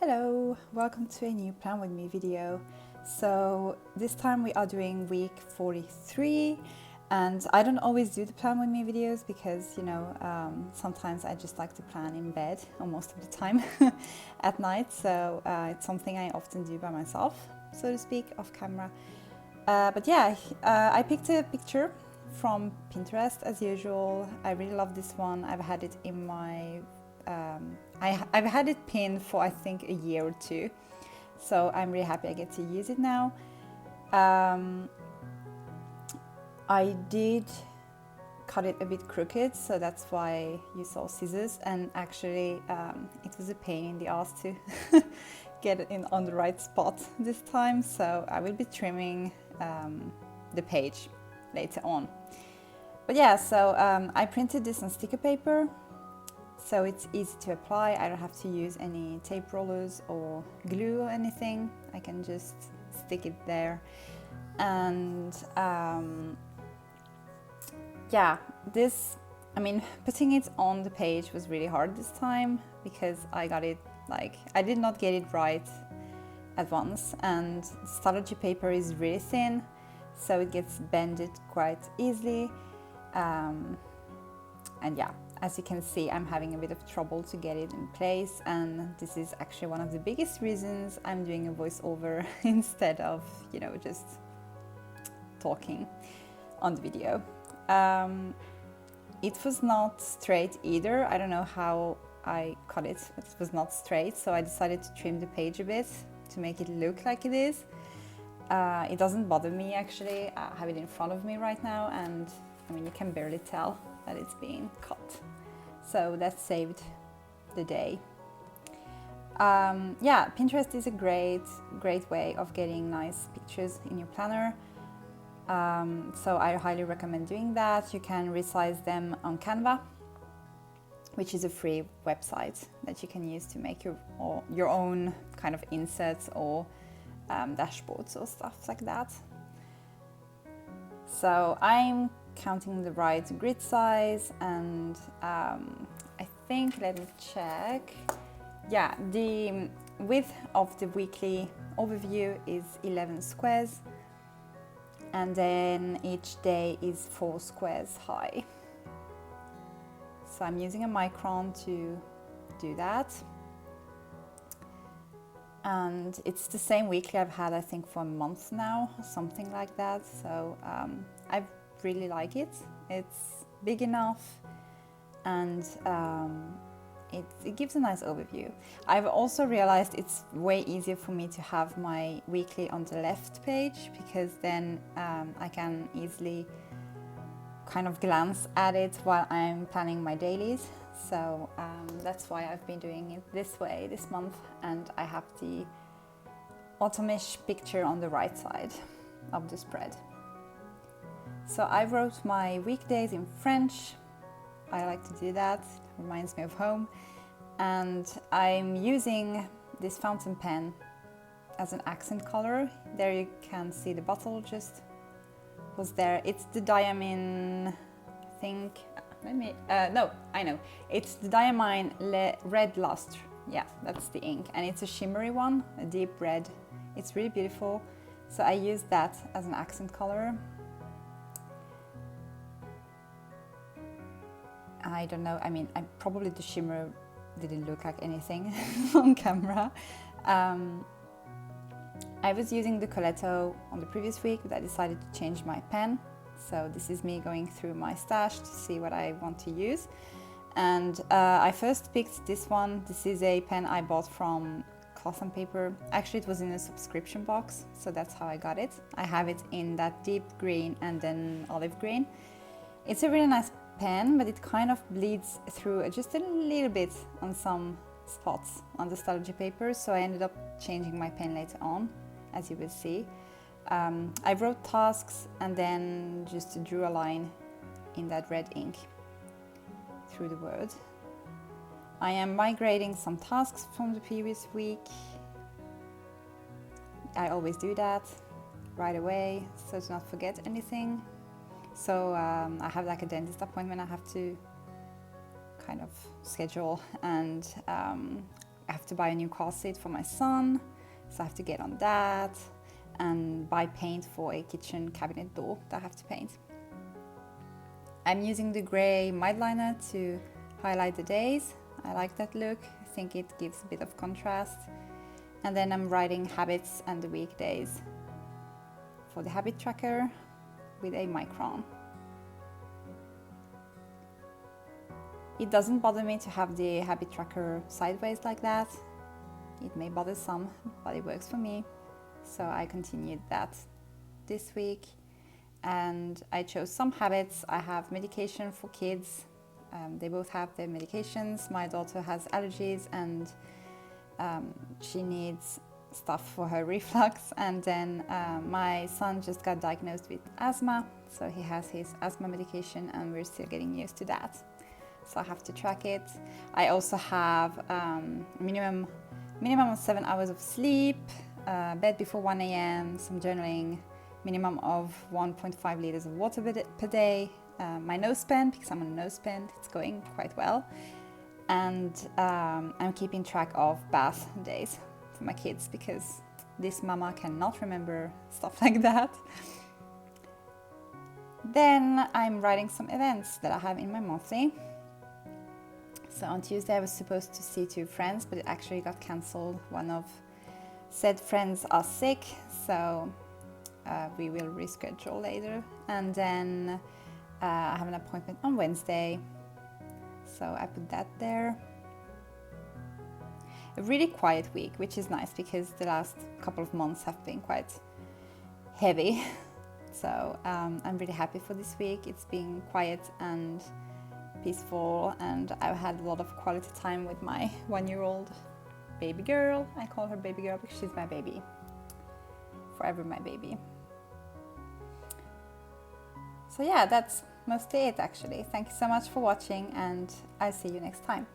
Hello, welcome to a new Plan With Me video. So this time we are doing week 43, and I don't always do the Plan With Me videos because, sometimes I just like to plan in bed, or most of the time at night. So it's something I often do by myself, so to speak, off camera. But yeah, I picked a picture from Pinterest as usual. I really love this one. I've had it in my I've had it pinned for I think a year or two, so I'm really happy I get to use it now. I did cut it a bit crooked, so that's why you saw scissors, and actually it was a pain in the ass to get it in on the right spot this time, so I will be trimming the page later on. But yeah, so I printed this on sticker paper, so it's easy to apply. I don't have to use any tape rollers or glue or anything. I can just stick it there. And yeah, putting it on the page was really hard this time because I did not get it right at once, and Stalogy paper is really thin, so it gets bended quite easily. And yeah, as you can see, I'm having a bit of trouble to get it in place, and this is actually one of the biggest reasons I'm doing a voiceover instead of, just talking on the video. It was not straight either. I don't know how I cut it, but it was not straight, so I decided to trim the page a bit to make it look like it is. It doesn't bother me actually. I have it in front of me right now, and you can barely tell that it's being cut, so that saved the day. Yeah, Pinterest is a great way of getting nice pictures in your planner, so I highly recommend doing that. You can resize them on Canva, which is a free website that you can use to make your own kind of inserts or dashboards or stuff like that. So I'm counting the right grid size, and I think, let me check. Yeah, the width of the weekly overview is 11 squares, and then each day is 4 squares high. So I'm using a Micron to do that. And it's the same weekly I've had, I think, for a month now, something like that. So I really like it. It's big enough, and it gives a nice overview. I've also realized it's way easier for me to have my weekly on the left page, because then I can easily kind of glance at it while I'm planning my dailies. So that's why I've been doing it this way this month, and I have the autumnish picture on the right side of the spread. So I wrote my weekdays in French. I like to do that, it reminds me of home. And I'm using this fountain pen as an accent color. There you can see the bottle just was there. It's the Diamine, I think. No, I know. It's the Diamine Red Lustre. Yeah, that's the ink. And it's a shimmery one, a deep red. It's really beautiful. So I use that as an accent color. I don't know, probably the shimmer didn't look like anything on camera. I was using the Coletto on the previous week, but I decided to change my pen. So this is me going through my stash to see what I want to use. And I first picked this one. This is a pen I bought from Caffeine and Paper. Actually, it was in a subscription box, so that's how I got it. I have it in that deep green and then olive green. It's a really nice pen, but it kind of bleeds through just a little bit on some spots on the Stalogy paper, so I ended up changing my pen later on, as you will see. I wrote tasks and then just drew a line in that red ink through the word. I am migrating some tasks from the previous week. I always do that right away, so to not forget anything. So I have like a dentist appointment I have to kind of schedule, and I have to buy a new car seat for my son, so I have to get on that, and buy paint for a kitchen cabinet door that I have to paint. I'm using the grey mild liner to highlight the days. I like that look. I think it gives a bit of contrast. And then I'm writing habits and the weekdays for the habit tracker with a Micron. It doesn't bother me to have the habit tracker sideways like that. It may bother some, but it works for me. So I continued that this week. And I chose some habits. I have medication for kids. They both have their medications. My daughter has allergies and she needs stuff for her reflux. And then my son just got diagnosed with asthma. So he has his asthma medication and we're still getting used to that. So I have to track it. I also have minimum of 7 hours of sleep, bed before 1 a.m., some journaling, minimum of 1.5 liters of water per day, my nose pen, because I'm on a nose pen, it's going quite well. And I'm keeping track of bath days for my kids because this mama cannot remember stuff like that. Then I'm writing some events that I have in my monthly. So on Tuesday I was supposed to see 2 friends, but it actually got cancelled. One of said friends are sick, so we will reschedule later. And then I have an appointment on Wednesday, so I put that there. A really quiet week, which is nice because the last couple of months have been quite heavy. So I'm really happy for this week. It's been quiet and peaceful, and I've had a lot of quality time with my 1-year-old baby girl. I call her baby girl because she's my baby, forever my baby. So yeah, that's mostly it actually. Thank you so much for watching, and I'll see you next time.